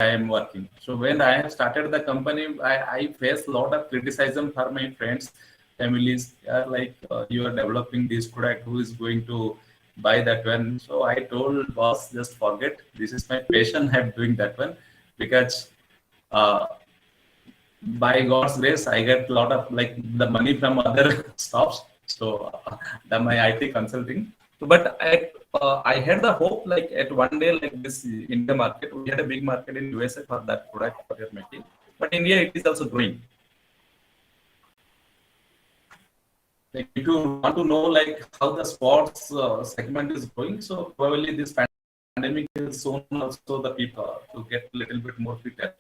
I am working. So when I have started the company, I face a lot of criticism from my friends, families. Like you are developing this product, who is going to buy that one? So I told boss, just forget. This is my passion. I'm doing that one because uh, by God's grace, I get a lot of like the money from other stops. So my IT consulting. So, but I had the hope like at one day like this India market, we had a big market in USA for that product what you're making. But India it is also growing. Like if you want to know like how the sports segment is going, so probably this pandemic has shown also the people to get a little bit more fit.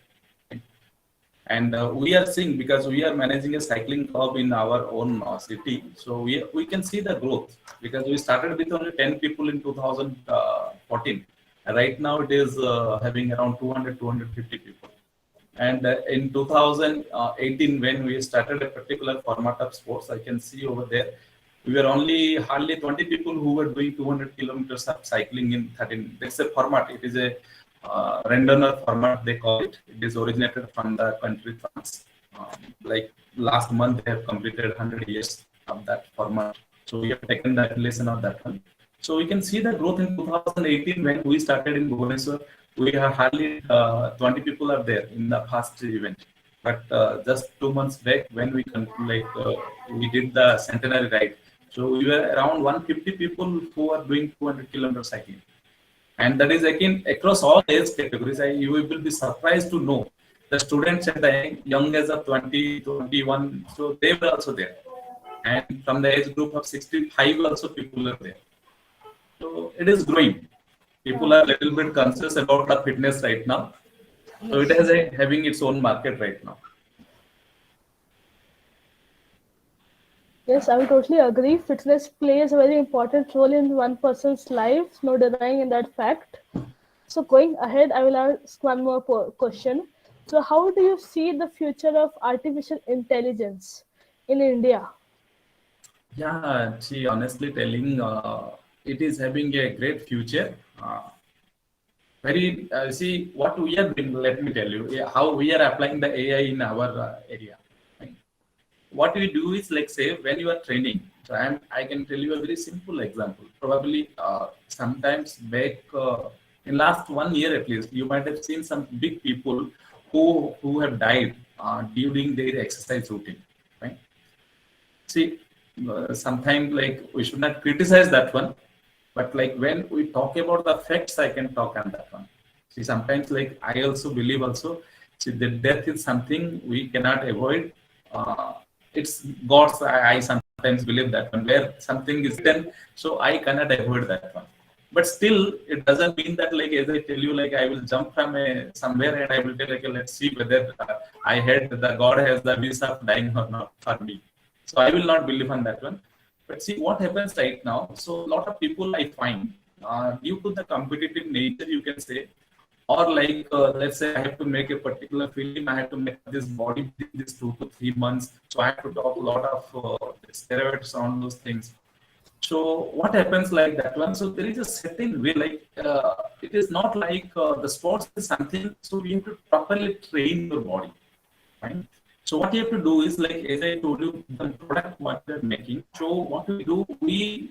And we are seeing because we are managing a cycling club in our own city, so we can see the growth because we started with only 10 people in 2014. Right now it is having around 200 250 people. And in 2018 when we started a particular format of sports, I can see over there we were only hardly 20 people who were doing 200 kilometers of cycling in 13. That's a format. It is a Rendoner format, they call it. It is originated from the country France. Like last month, they have completed 100 years of that format. So we have taken the lesson of that one. So we can see the growth in 2018 when we started in Bhubaneswar. We have hardly 20 people are there in the past event. But just 2 months back when we did the centenary ride, so we were around 150 people who are doing 200 kilometer cycling, and that is again across all age categories. You will be surprised to know the students at the young age of 20, 21, so they were also there, and from the age group of 65 also people are there. So it is growing. People Yeah. are a little bit conscious about the fitness right now. So it Yes. has having its own market right now. Yes, I will totally agree. Fitness plays a very important role in one person's life, no denying in that fact. So, going ahead, I will ask one more question. So, how do you see the future of artificial intelligence in India? Yeah, see, honestly telling, it is having a great future. Very see what we are doing. Let me tell you how we are applying the AI in our area. Right? What we do is like say when you are training. So I can tell you a very simple example. Probably sometimes back in last 1 year at least, you might have seen some big people who have died during their exercise routine. Right? See, sometimes like we should not criticize that one, but like when we talk about the facts, I can talk on that one. See, sometimes like I also believe also, see, the death is something we cannot avoid. It's God's. I sometimes believe that one where something is done, so I cannot avoid that one. But still, it doesn't mean that like as I tell you, like I will jump from somewhere and I will tell like let's see whether I had the God has the wish of dying or not for me. So I will not believe on that one. But see what happens right now. So a lot of people I find due to the competitive nature, you can say, or like let's say I have to make a particular film, I have to make this body within this 2 to 3 months. So I have to talk a lot of steroids on those things. So what happens like that one? So there is a certain way, like it is not like the sports is something. So we have to properly train your body, right? So what you have to do is like as I told you, the product what we're making. So what we do, we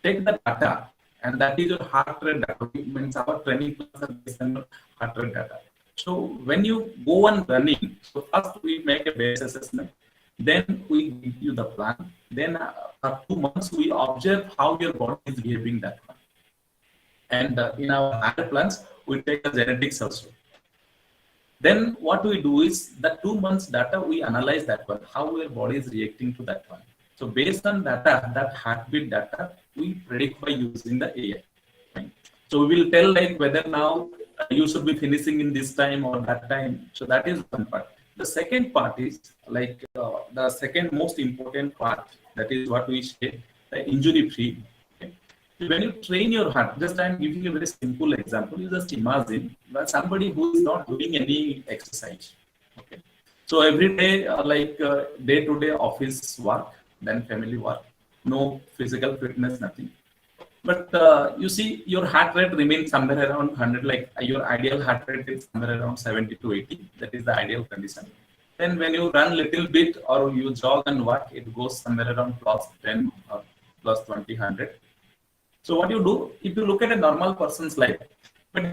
take the data, and that is your heart rate data. It means our training plans are based on your heart rate data. So when you go on running, so first we make a base assessment, then we give you the plan. Then for 2 months we observe how your body is behaving that one. And in our higher plans, we take the genetics also. Then what we do is the 2 months data, we analyze that one, how your body is reacting to that one. So based on data, that heartbeat data, we predict by using the AI. Right? So we will tell like whether now you should be finishing in this time or that time. So that is one part. The second part is like the second most important part. That is what we say the injury free. Okay? When you train your heart, just I'm giving you a very simple example. You just imagine that somebody who is not doing any exercise. Okay. So every day, day-to-day office work, then family work, no physical fitness, nothing. But you see, your heart rate remains somewhere around 100. Like your ideal heart rate is somewhere around 70 to 80. That is the ideal condition. Then when you run little bit or you jog and walk, it goes somewhere around plus 10 or plus 20, 100. So what you do, if you look at a normal person's life, but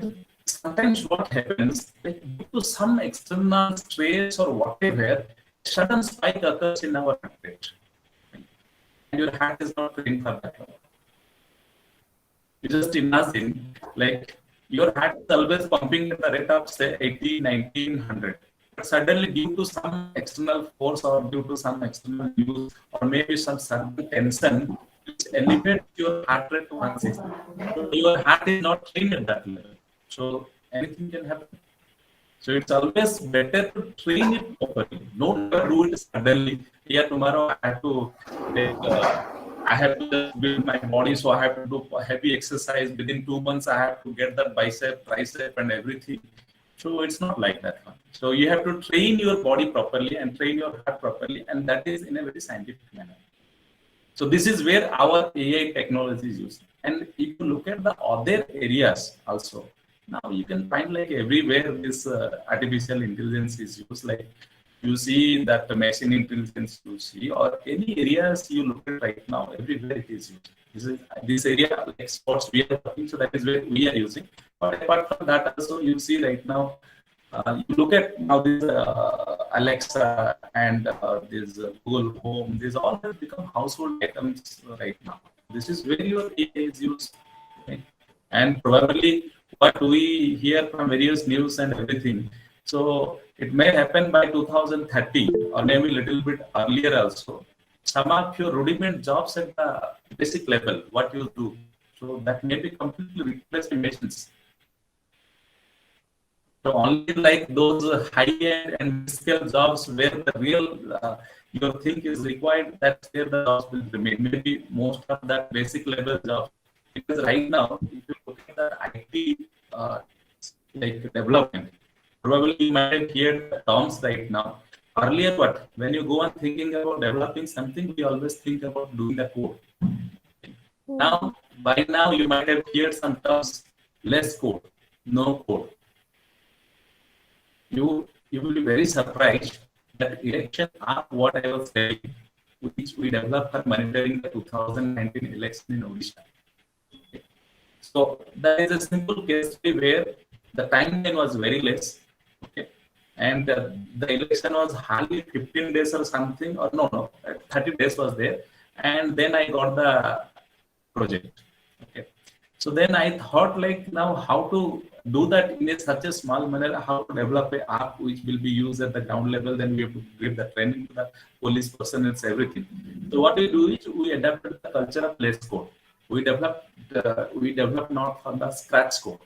sometimes what happens, like due to some external stress or whatever, sudden spike occurs in our heart rate, and your heart is not trained for that. You just imagine, like your heart is always pumping at the rate of say 80, 90, 100. But suddenly, due to some external force or due to some external use or maybe some sudden tension, it elevates your heart rate to 160. So your heart is not trained at that level. So anything can happen. So it's always better to train it properly. Don't do it suddenly. Yeah, tomorrow I have to take, I have to just build my body, so I have to do heavy exercise. Within 2 months, I have to get that bicep, tricep, and everything. So it's not like that one. So you have to train your body properly and train your heart properly, and that is in a very scientific manner. So this is where our AI technology is used. And if you look at the other areas also, now you can find like everywhere this artificial intelligence is used. Like you see that the machine intelligence you see, or any areas you look at right now, everywhere it is used. This area like sports we are talking, so that is where we are using. But apart from that, also you see right now you look at now this Alexa and this Google Home. These all have become household items right now. This is where your AI is used, right? And probably what we hear from various news and everything. So it may happen by 2030 or maybe a little bit earlier also. Some of your rudiment jobs at the basic level, what you do, so that may be completely replaced by machines. So only like those high-end and mid-scale jobs where the real your thing is required, that's where the jobs will remain. Maybe most of that basic level jobs. Because right now, if you look at the IT like development, probably you might have heard the terms right now. Earlier, what when you go on thinking about developing something, we always think about doing the code. Now, by now, you might have heard some terms: less code, no code. You will be very surprised that election app what I was saying, which we developed for monitoring the 2019 election in Odisha. So that is a simple case study where the timeline was very less, okay, and the election was hardly 15 days or something, or no, 30 days was there, and then I got the project. Okay, so then I thought like now how to do that in a such a small manner, how to develop a app which will be used at the ground level. Then we have to give the training to the police person and everything. So what we do is we adapted the culture of less code. We developed not from the scratch code.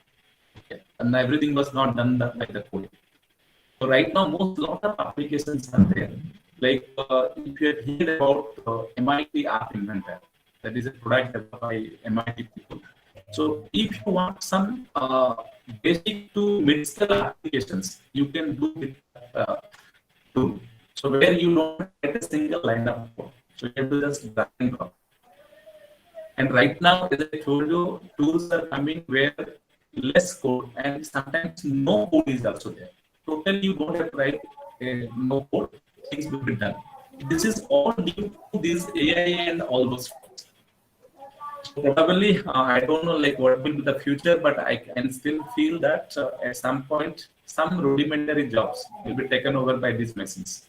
Okay, and everything was not done by the code. So right now, lot of applications are there. Like if you have heard about MIT App Inventor, that is a product developed by MIT people. So if you want some basic to mid-scale applications, you can do with tool. So where you don't get a single line of code. So you have to just drag and drop. And right now, as I told you, tools are coming where less code and sometimes no code is also there. Totally, you don't have to write no code, things will be done. This is all due to this AI and all those. So probably, I don't know like what will be the future, but I can still feel that at some point, some rudimentary jobs will be taken over by these machines.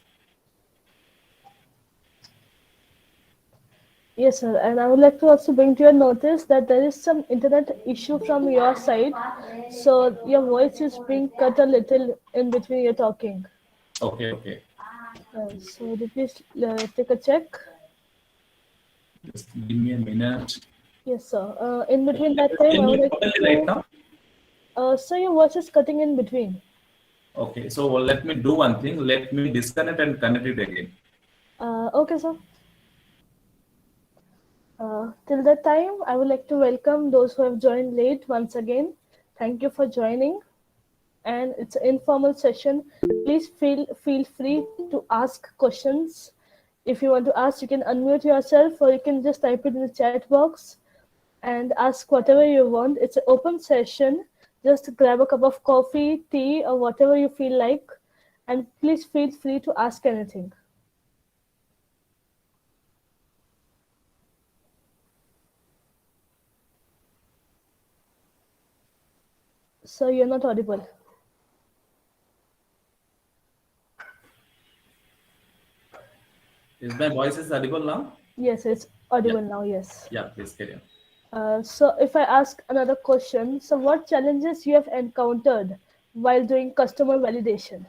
Yes, sir. And I would like to also bring to your notice that there is some internet issue from your side. So your voice is being cut a little in between your talking. Okay, okay. So would you please take a check? Just give me a minute. Yes, sir. In between that Can time, I you would like properly right now? so your voice is cutting in between. Okay, so let me do one thing. Let me disconnect and connect it again. Okay, sir. Till that time, I would like to welcome those who have joined late once again. Thank you for joining. And it's an informal session. Please feel free to ask questions. If you want to ask, you can unmute yourself or you can just type it in the chat box. and ask whatever you want. It's an open session. Just grab a cup of coffee, tea, or whatever you feel like, and please feel free to ask anything. So you're not audible. Is my voice is audible now? Yes, it's Yeah. audible now. Yes. Yeah, please carry on. So if I ask another question, so what challenges you have encountered while doing customer validation?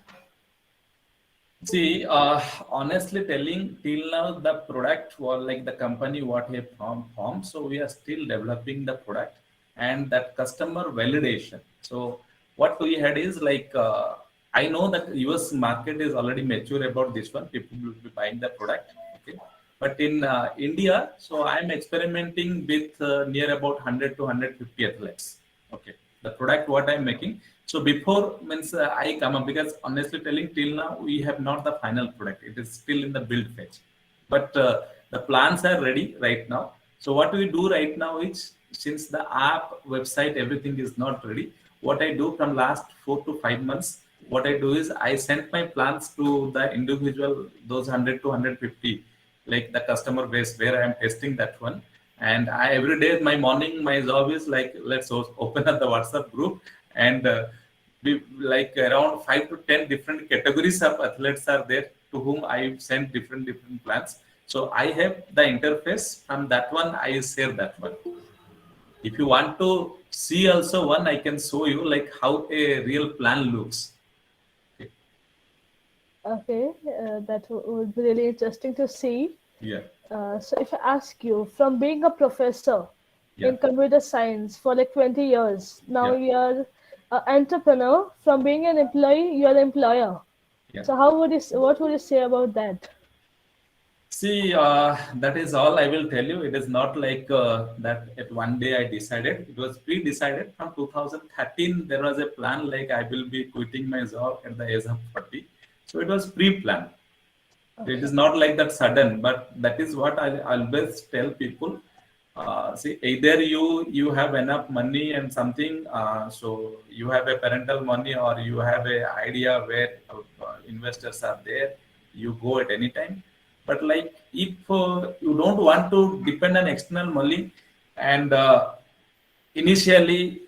See, honestly telling, till now the product was like the company what we formed. So we are still developing the product and that customer validation. So what we had is like I know that US market is already mature about this one. People will be buying the product. Okay, but in India, so I'm experimenting with near about 100 to 150 athletes. Okay, the product what I'm making. So before means I come up because honestly telling till now we have not the final product. It is still in the build phase, but the plans are ready right now. So what we do right now is since the app website everything is not ready. What I do from last 4 to 5 months, what I do is I send my plans to the individual those 100 to 150 like the customer base where I am testing that one. And I every day my morning my job is like let's open up the WhatsApp group and we like around 5 to 10 different categories of athletes are there to whom I send different plans. So I have the interface from that one. I share that one. If you want to see also one, I can show you like how a real plan looks. Okay. Okay, that would be really interesting to see. Yeah, So if I ask you, from being a professor yeah, in computer science for like 20 years, now yeah, you're an entrepreneur. From being an employee, you're an employer. yeah. So what would you say about that? See, that is all I will tell you. It is not like that at one day I decided. It was pre-decided from 2013. There was a plan like I will be quitting my job at the age of 40. So it was pre-planned. It is Okay. not like that sudden, but that is what I always tell people. See, either you have enough money and something, so you have a parental money, or you have a idea where investors are there. You go at any time. But like if you don't want to depend on external money, and initially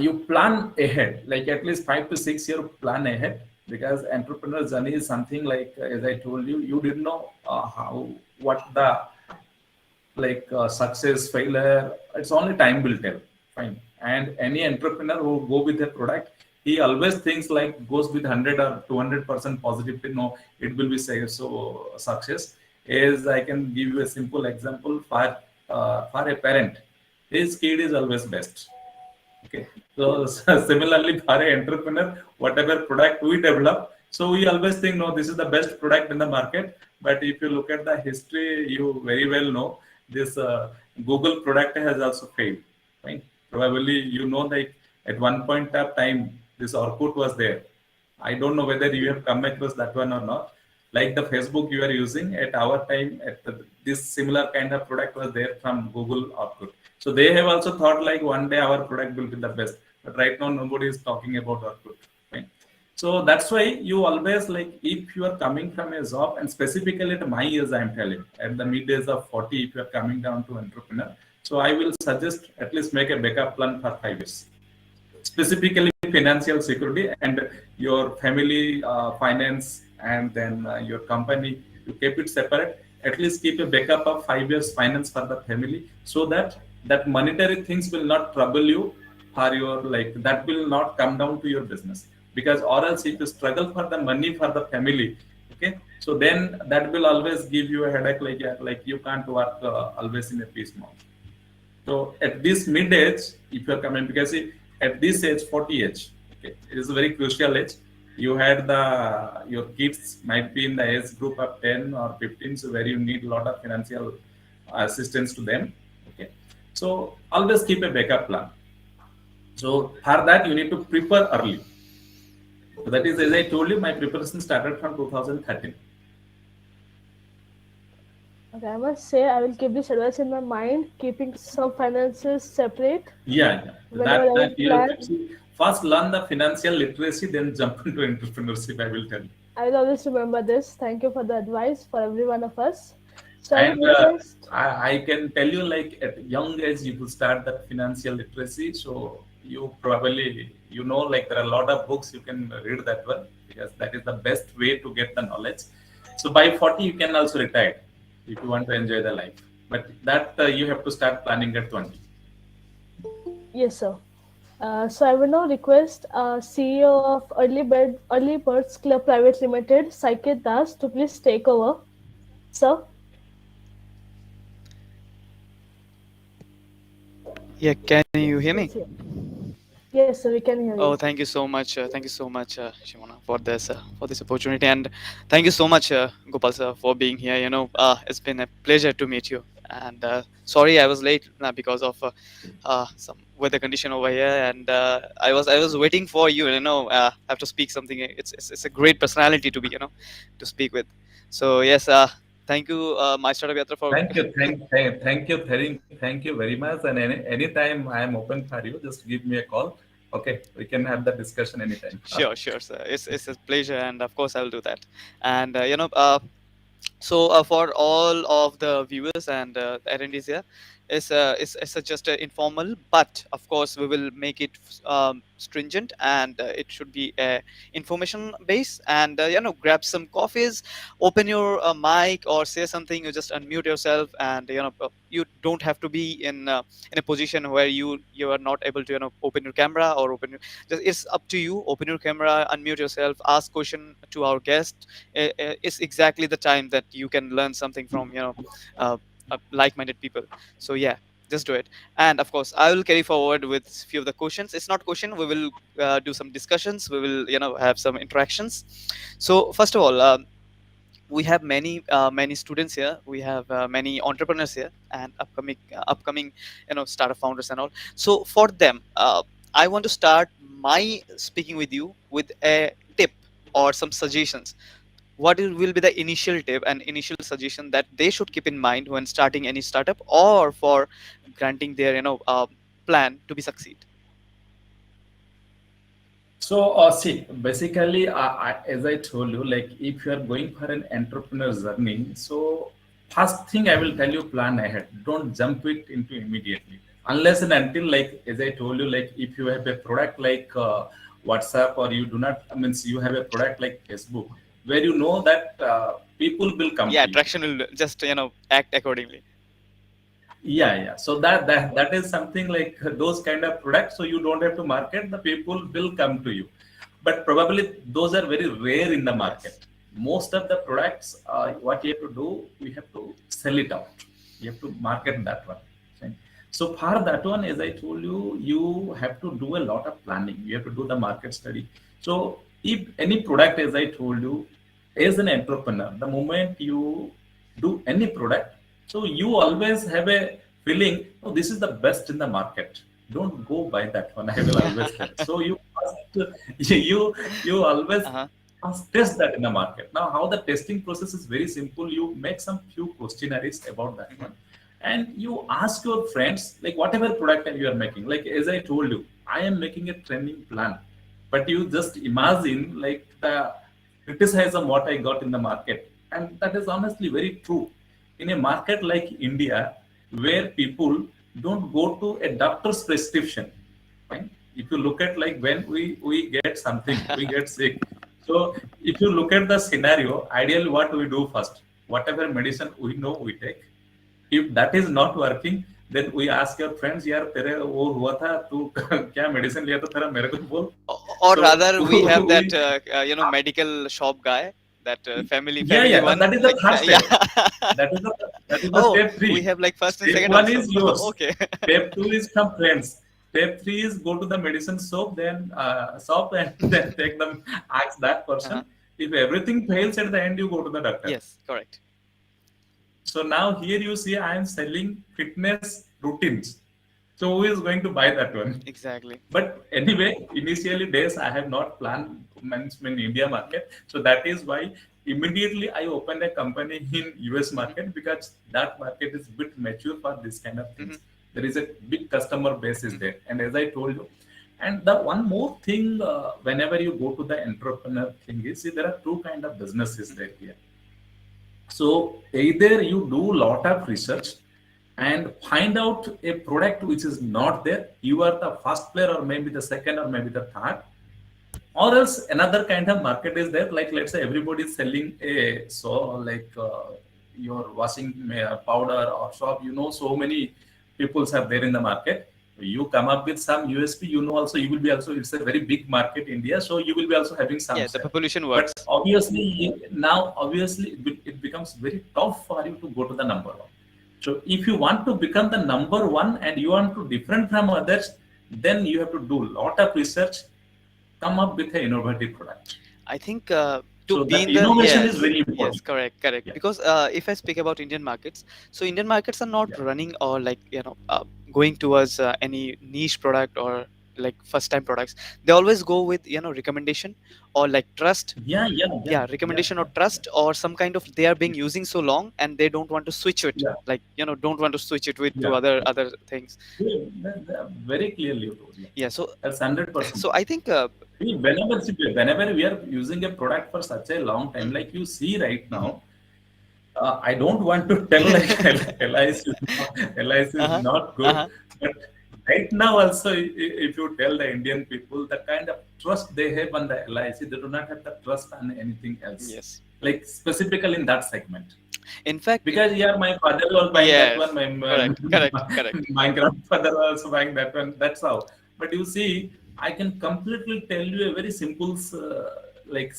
you plan ahead like at least 5 to 6 year plan ahead because entrepreneur journey is something like as I told you you didn't know how what the like success failure it's only time will tell fine and any entrepreneur who go with a product he always thinks like goes with 100 or 200% positivity no it will be say so success is I can give you a simple example for a parent his kid is always best. Okay. So similarly, for an entrepreneur, whatever product we develop, so we always think, no, this is the best product in the market. But if you look at the history, you very well know this Google product has also failed. Right? Probably you know like at one point of time, this Orkut was there. I don't know whether you have come across that one or not. Like the Facebook you are using at our time, this similar kind of product was there from Google Orkut. So they have also thought like one day our product will be the best. But right now nobody is talking about Orkut. Right? So that's why you always like if you are coming from a job and specifically at my age, I'm telling at the mid age of 40, if you are coming down to entrepreneur. So I will suggest at least make a backup plan for 5 years specifically financial security and your family finance and then your company you keep it separate at least keep a backup of 5 years finance for the family so that that monetary things will not trouble you for your like that will not come down to your business because or else if you struggle for the money for the family okay so then that will always give you a headache like yeah, like you can't work always in a peace mode. So at this mid age, if you are coming, because see, at this age, 40 age, okay, it is a very crucial age. You had the your kids might be in the age group of 10 or 15, so where you need a lot of financial assistance to them. Okay, so always keep a backup plan. So for that you need to prepare early. So that is as I told you, my preparation started from 2013. Okay, I must say I will keep this advice in my mind, keeping some finances separate Yeah, yeah. whenever I will That you have plan. to see. First learn the financial literacy, then jump into entrepreneurship. I will tell you. I will always remember this. Thank you for the advice for every one of us. So I And would request, I can tell you, like at young age, you could start that financial literacy. So you probably, like there are a lot of books you can read that one because that is the best way to get the knowledge. So by 40, you can also retire if you want to enjoy the life. But that you have to start planning at 20. yes, sir. So I would now request CEO of Early Birds Club Private Limited, Saiket Das, to please take over. Sir? Yeah, can you hear me? Yes, yeah. Yes, sir, we can hear Oh, you. thank you so much. Thank you so much, Shimona, for this opportunity, and thank you so much, Gopal sir, for being here. It's been a pleasure to meet you. And sorry, I was late because of some weather condition over here, and I was waiting for you. Have to speak something. It's a great personality to be, to speak with. So yes, thank you, my startup yatra for. Thank you very much. And anytime I am open for you, just give me a call. Okay, we can have the discussion anytime. Sure, sure, sir. It's a pleasure, and of course I will do that. And so for all of the viewers and attendees here, it's just informal, but of course we will make it stringent, and it should be information based. And grab some coffees, open your mic or say something. You just unmute yourself, and you don't have to be in a position where you are not able to open your camera or it's up to you. Open your camera, unmute yourself, ask question to our guest. It's exactly the time that you can learn something from uh, like-minded people. So yeah, just do it. And of course I will carry forward with few of the questions. It's not question, we will do some discussions, we will have some interactions. So first of all, we have many students here, we have many entrepreneurs here, and upcoming startup founders and all. So for them, I want to start my speaking with you with a tip or some suggestions. What will be the initial tip and initial suggestion that they should keep in mind when starting any startup or for granting their plan to be succeed? So, see, basically, as I told you, like if you are going for an entrepreneur journey, so first thing I will tell you, plan ahead. Don't jump it into immediately, unless and until, like as I told you, like if you have a product like WhatsApp, or you do not, I mean, you have a product like Facebook, where you know that people will come Yeah, to you. traction will just act accordingly. Yeah. So that is something like those kind of products. So you don't have to market; the people will come to you. But probably those are very rare in the market. Yes. Most of the products, what you have to do, we have to sell it out. You have to market that one. Okay? So for that one, as I told you, you have to do a lot of planning. You have to do the market study. So if any product, as I told you, as an entrepreneur, the moment you do any product, so you always have a feeling, oh, this is the best in the market. Don't go buy that one. I will always tell. So you must, you always Uh-huh. must test that in the market. Now, how the testing process is very simple. You make some few questionnaires about that Mhm. one, and you ask your friends, like whatever product that you are making. Like as I told you, I am making a training plan, but you just imagine like the criticism what I got in the market, and that is honestly very true. In a market like India, where people don't go to a doctor's prescription, right? If you look at like when we get something, we get sick. So if you look at the scenario, ideally what we do first, whatever medicine we know we take. If that is not working, then we ask your friends, यार तेरे वो हुआ था तू क्या medicine लिया था तेरा मेरे को बोल. Or So rather, we have we that medical shop guy, that family yeah, one, that is the like third yeah. step. That is the Oh, step we three. have like first and Step second one also. is yours. Okay. Step two is from friends. Step three is go to the medicine shop and then take them, ask that Uh-huh. person. If everything fails at the end, you go to the doctor. Yes, correct. So now here you see I am selling fitness routines. So who is going to buy that one? Exactly. But anyway, initially days I have not planned in India Mhm. market. So that is why immediately I opened a company in US market because that market is bit mature for this kind of things. There is a big customer base is there, and as I told you, and the one more thing, whenever you go to the entrepreneur thing is, see, there are two kind of businesses there here. So either you do lot of research and find out a product which is not there, you are the first player or maybe the second or maybe the third, or else another kind of market is there, like let's say everybody is selling a, so like your washing powder or shop, so many peoples are there in the market. You come up with some USP, also you will be also, it's a very big market India, so you will be also having some Yeah, the share. population But works. obviously now it becomes very tough for you to go to the number one. So if you want to become the number one and you want to different from others, then you have to do lot of research, come up with an innovative product. I think So to be that in the innovation yes, is very yes, important. correct. Yeah. Because if I speak about Indian markets, so Indian markets are not Yeah. running or like going towards any niche product or like first time products. They always go with recommendation or like trust. Yeah, yeah, yeah, Yeah, yeah, recommendation or yeah, trust or some kind of they are being using so long and they don't want to switch it, yeah, like don't want to switch it with to yeah, other things. yeah. Very clearly you told. Yeah. Yeah, so That's 100%. I think See, whenever we are using a product for such a long time, like you see right now, I don't want to tell like LIC is uh-huh, not good, uh-huh, but right now also, if you tell the Indian people the kind of trust they have on the LIC, they do not have the trust on anything else, yes, like specifically in that segment. in fact Because yeah, my father was buying that yes, one, correct. my grandfather was buying that one. That's how. But you see, I can completely tell you a very simple like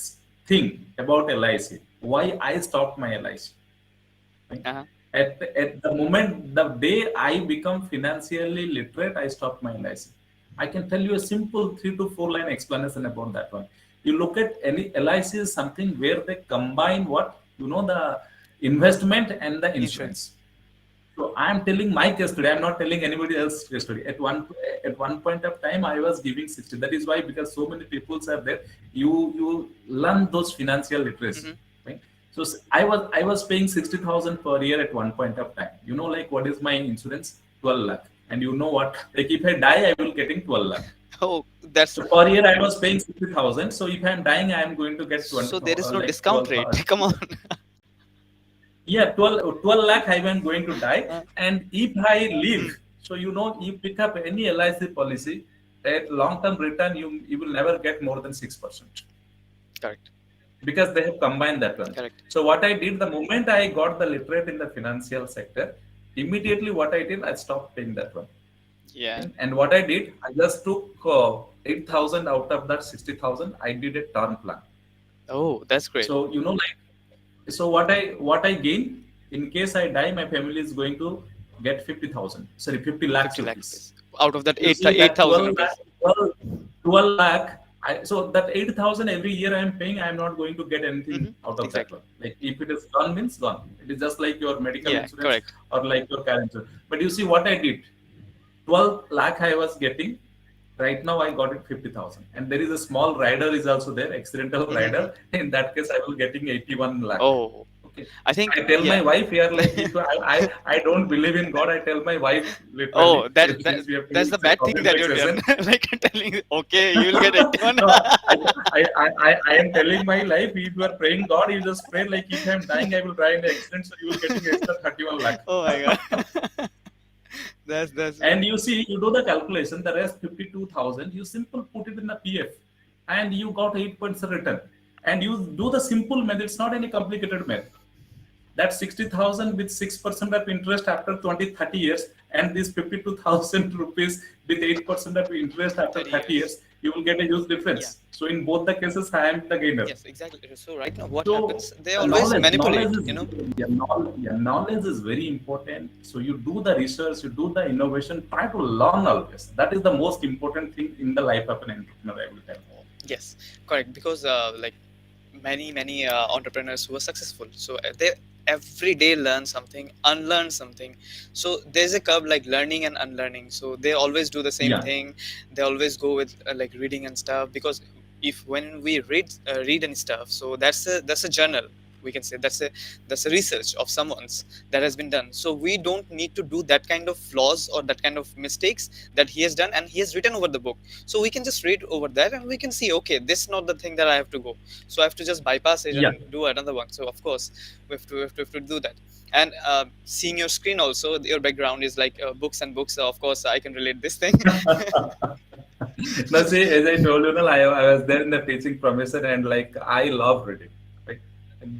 thing about LIC. Why I stopped my LIC. Right? Uh-huh. At the moment, the day I become financially literate, I stopped my LIC. I can tell you a simple 3 to 4 line explanation about that one. You look at any LIC is something where they combine what the investment and the Insurance. insurance. So I am telling my case today. I'm not telling anybody else's case today. At one point of time, I was giving 60. That is why, because so many people are there, you learn those financial literacy. Right? So I was paying 60,000 per year at one point of time. Like what is my insurance? 12 lakh. And you know what? Like if I die, I will getting 12 lakh. Oh, that's So per year I was paying 60,000. So if I am dying, I am going to get 20. so there is no Like discount 12. rate. Come on. Yeah, 12 lakh I am going to die. Uh, And if I live, so you pick up any LIC policy, at long-term return, you will never get more than 6%. correct, Because they have combined that one. correct. So what I did, the moment I got the literate in the financial sector, immediately what I did, I stopped paying that one. Yeah. And what I did, I just took 8,000 out of that 60,000. I did a term plan. Oh, that's great. So so what I gain in case I die, my family is going to get 50,000. Sorry, 50 lakhs 50 lakh rupees. rupees. Out of that You see that 8,000 rupees. 12 lakh. So that 8,000 every year I am paying, I am not going to get anything out of Exactly. that one. Like if it is gone, means gone. It is just like your medical Yeah, insurance correct. or like your car insurance. But you see what I did, 12 lakh I was getting. Right now I got it 50,000. And there is a small rider is also there, accidental rider. In that case, I will getting 81 lakh. Oh, Okay. I think I tell my yeah. wife here, like, if I don't believe in God, I tell my wife literally. Oh, since we have to that's the use a bad thing public that you're doing. session. Like telling, okay, you will get 81. No, I am telling my life, if you are praying God, you just pray like if I am dying, I will die in an accident, so you will getting extra 31 lakh. Oh my god. That's And you see, you do the calculation, the rest 52,000, you simple put it in the PF, and you got 8% return. And you do the simple math, it's not any complicated math. That 60,000 with 6% of interest after 20-30 years, and this 52,000 rupees with 8% of interest after 30 years, you will get a huge difference. So in both the cases, I am the gainer. yes, exactly. So right now, what So happens? They always manipulate. Knowledge is very important. So you do the research, you do the innovation, try to learn always. That is the most important thing in the life of an entrepreneur, I will tell. Yes, correct. Because like many entrepreneurs who are successful, so they every day learn something, unlearn something. So there's a curve like learning and unlearning. So they always do the same Yeah. thing. They always go with like reading and stuff because if when we read and stuff, so that's a journal, we can say that's a research of someone's that has been done. So we don't need to do that kind of flaws or that kind of mistakes that he has done and he has written over the book. So we can just read over that and we can see, okay, this is not the thing that I have to go, so I have to just bypass it Yeah. and do another one. So of course we have to do that. And seeing your screen also, your background is like books and books, so of course I can relate this thing. Now, see, as I told you, no, I was there in the teaching profession, and like I love reading. Like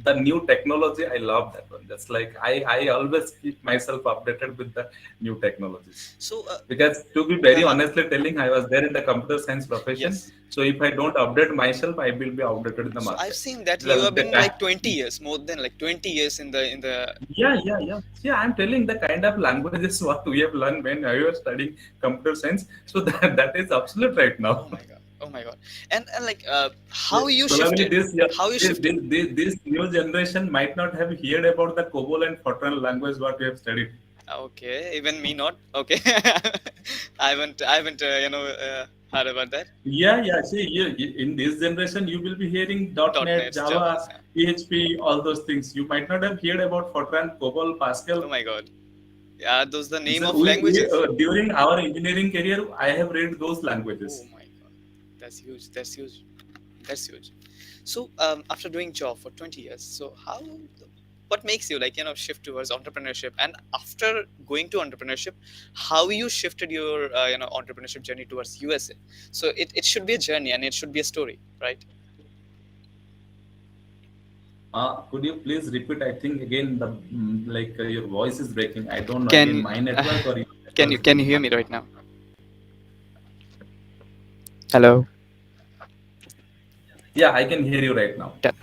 the new technology, I love that one. That's like I always keep myself updated with the new technologies. So Because to be very uh-huh. honestly telling, I was there in the computer science profession. Yes. So if I don't update myself, I will be outdated in the So I've market. seen that you have The been time. like 20 years, more than like 20 years in the. Yeah. See, I'm telling the kind of languages what we have learned when I was studying computer science. So that is absolute right now. Oh my god. Oh my god. And like Yeah, how you probably shifted? this, yeah, How you shifted? this new generation might not have heard about the COBOL and Fortran language what we have studied. Okay, even me not. Okay. I haven't heard about that. Yeah. See, in this generation, you will be hearing .NET, .NET, Java. Java, PHP, all those things. You might not have heard about Fortran, COBOL, Oh Pascal. my god. Yeah, those the name So of languages. during our engineering career, I have read those Oh languages. my god. That's huge. That's huge. That's huge. So after doing job for 20 years, so what makes you like shift towards entrepreneurship? And after going to entrepreneurship, how you shifted your entrepreneurship journey towards USA? So it should be a journey and it should be a story, right? Could you please repeat? I think again the like your voice is breaking. I don't know. Again, Can my network or your can you network can is you hear not. me right now? Hello. Yeah, I can hear you right now. Done.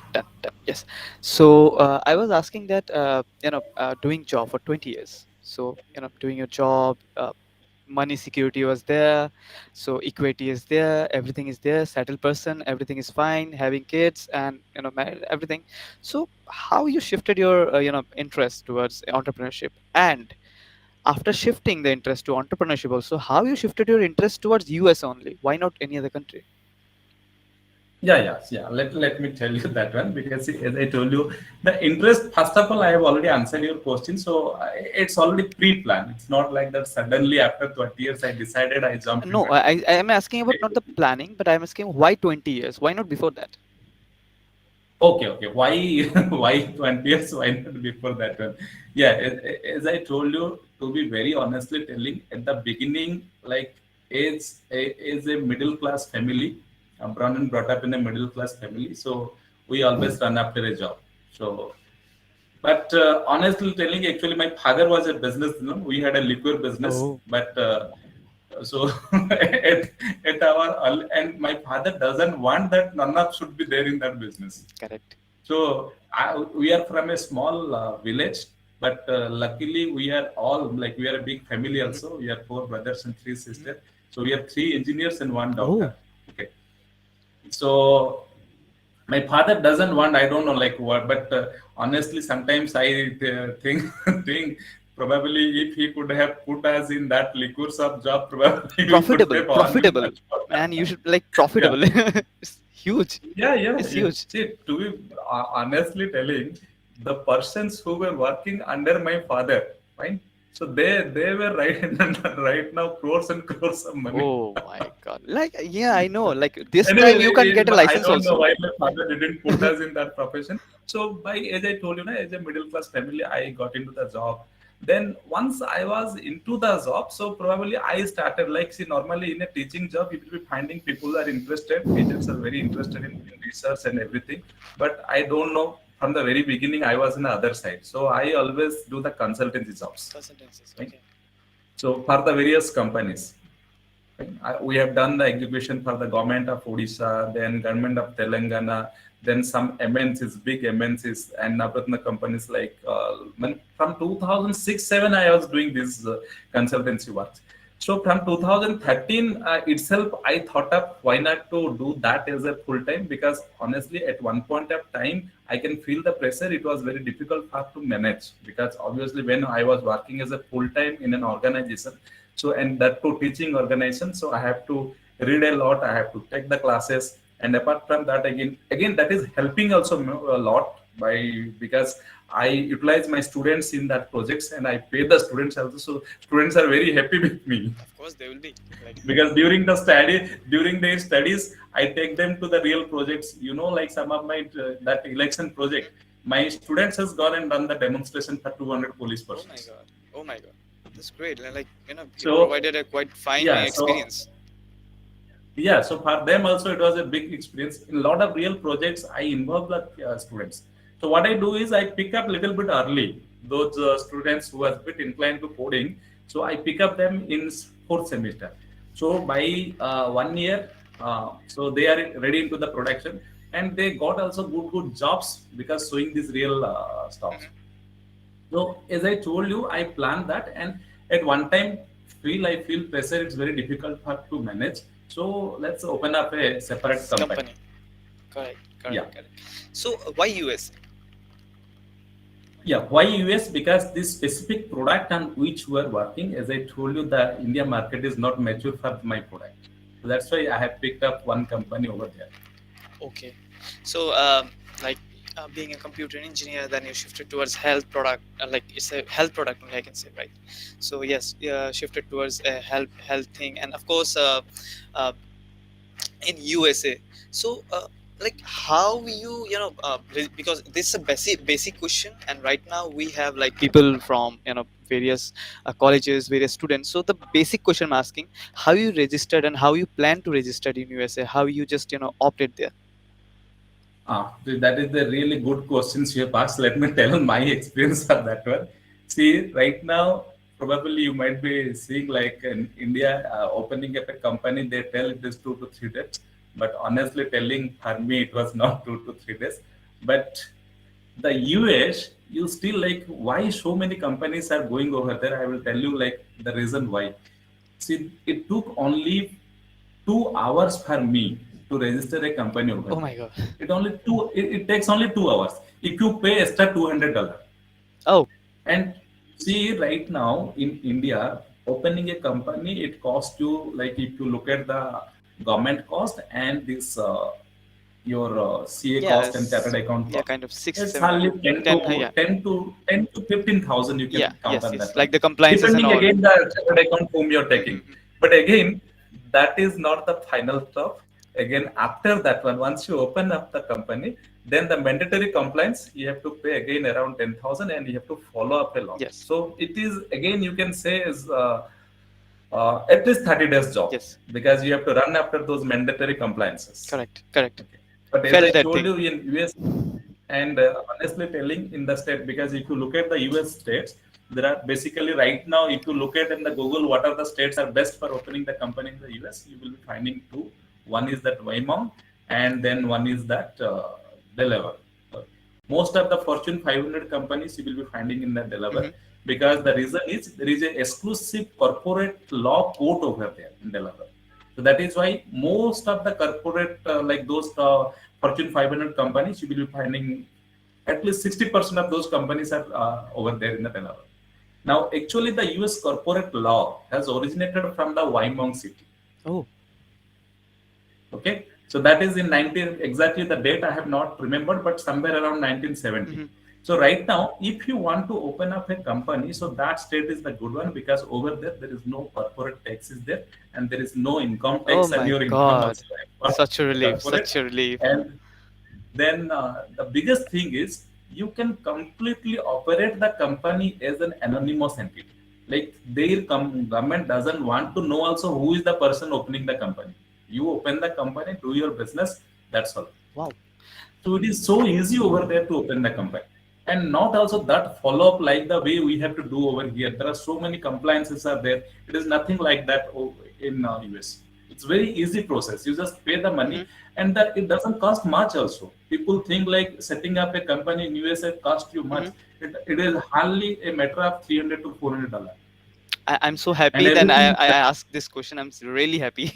Yes. So I was asking that doing job for 20 years. So doing your job, money security was there, so equity is there, everything is there, settled person, everything is fine, having kids and married, everything. So how you shifted your interest towards entrepreneurship, and after shifting the interest to entrepreneurship also, how you shifted your interest towards US only? Why not any other country? Yeah. Let me tell you that one because see, as I told you, the interest. First of all, I have already answered your question, so it's already pre-planned. It's not like that suddenly after 20 years I decided I jumped No, into it. I am asking about not the planning, but I'm asking why 20 years, why not before that? Okay. Why why 20 years? Why not before that one? Yeah, as I told you, to be very honestly telling, at the beginning, like is a middle class family, born and brought up in a middle class family, so we always run after a job. So, but honestly telling, actually, my father was a business. We had a liquor business, Oh, but so at our and my father doesn't want that none of should be there in that business. correct. So we are from a small village, but luckily we are all like we are a big family. Mhm, Also, we are four brothers and three mhm. sisters. So we have three engineers and one Oh, doctor. Okay. So my father doesn't want. I don't know like what, but honestly, sometimes I think think probably if he could have put us in that liquor shop job, probably we could profitable, have earned profitable, much more. man, you should like Yeah. profitable. It's huge. It's Yeah. huge. See, to be honestly telling, the persons who were working under my father, right? So they were right right now crores and crores of money. Oh my god, like yeah, I know, like this Anyway, time you can get a I license don't know also. why my father didn't put us in that profession. So by as I told you, as a middle class family, I got into the job. Then once I was into the job, so probably I started like see normally in a teaching job, you will be finding people who are interested, teachers are very interested in research and everything. But I don't know from the very beginning I was in the other side. So I always do the consultancy jobs. Consultancies, Right? okay. So for the various companies. We have done the execution for the government of Odisha, then government of Telangana, then some MNCs, big MNCs, and Navratna companies like from 2006-7 I was doing this consultancy work. So from 2013 itself, I thought of why not to do that as a full time because honestly, at one point of time, I can feel the pressure. It was very difficult for to manage because obviously when I was working as a full time in an organization, so and that to teaching organization, so I have to read a lot. I have to take the classes, And apart from that, again that is helping also a lot because I utilize my students in that projects and I pay the students also. So students are very happy with me Of course, they will be like. because during their studies, I take them to the real projects. Like some of my that election project, my students has gone and done the demonstration for 200 police Oh my persons. god. Oh my god. That's great. Like, you So provided a quite fine yeah, experience. so for them also it was a big experience. In a lot of real projects, I involve the students. So what I do is I pick up little bit early those students who are a bit inclined to coding. So I pick up them in fourth semester. So by 1 year, so they are ready into the production, and they got also good jobs because showing this real stuff. Mhm. So as I told you, I planned that, and at one time, I feel pressure. It's very difficult to manage. So let's open up a separate company. Company. Correct. Yeah. Correct. So why US? Yeah, why US? Because this specific product on which we are working, as I told you, the India market is not mature for my product. So that's why I have picked up one company over there. Okay. So like being a computer engineer, then you shifted towards health product. Like it's a health product only, I can say, right? So yes, shifted towards a health thing, and of course, in USA. So like how because this is a basic question, and right now we have like people from various colleges, various students. So the basic question I'm asking: how you registered and how you plan to register in USA? How you just opted there? That is the really good questions you have asked. Let me tell my experience of that one. See, right now, probably you might be seeing like in India opening up a company, they tell it is 2 to 3 days. But honestly telling, for me, it was not 2 to 3 days. But the US, you still like why so many companies are going over there. I will tell you like the reason why. See, it took only 2 hours for me to register a company over Oh there. my god. It takes only 2 hours. If you pay extra $200. Oh. And see right now in India, opening a company, it costs you like if you look at the government cost and this your CA cost and Yes. chartered account Yeah, cost. kind of 6 It's 7 hardly 10 10. to Yeah. 10 to 10 to 15,000 you Yeah. can count Yes. on Yes. that one. Like the compliances and Depending all. again the chartered account whom you're taking. Mhm. But again, that is not the final stop. Again, after that one, once you open up the company, then the mandatory compliance you have to pay again around 10,000 and you have to follow up a lot. Yes. So it is again you can say is at least 30 days job Yes. because you have to run after those mandatory compliances. Correct. Correct. Okay. But as Felt I that told thing. you in US and honestly telling in the state, because if you look at the US states, there are basically right now, if you look at in the Google, what are the states are best for opening the company in the US, you will be finding two. One is that Wyoming, and then one is that Delaware. So most of the Fortune 500 companies you will be finding in the Delaware Mhm. because the reason is there is a exclusive corporate law court over there in Delaware. So that is why most of the corporate, like those Fortune 500 companies, you will be finding at least 60% of those companies are over there in the Delaware. Now, actually, the US corporate law has originated from the Wyoming city. Oh. Okay, so that is in 19, exactly the date I have not remembered, but somewhere around 1970. Mhm. So right now, if you want to open up a company, so that state is the good one because over there is no corporate tax is there and there is no income Oh tax and my your income god. also for Such a relief. corporate. Such a relief. And then the biggest thing is you can completely operate the company as an anonymous entity. Like their government doesn't want to know also who is the person opening the company. You open the company, do your business, that's all. Wow. So it is so easy over there to open the company. And not also that follow up like the way we have to do over here. There are so many compliances are there. It is nothing like that in US. It's very easy process. You just pay the money Mhm. and that it doesn't cost much also. People think like setting up a company in USA cost you much. Mhm. It is hardly a matter of $300 to $400. I'm so And happy that everything I asked this question. I'm really happy.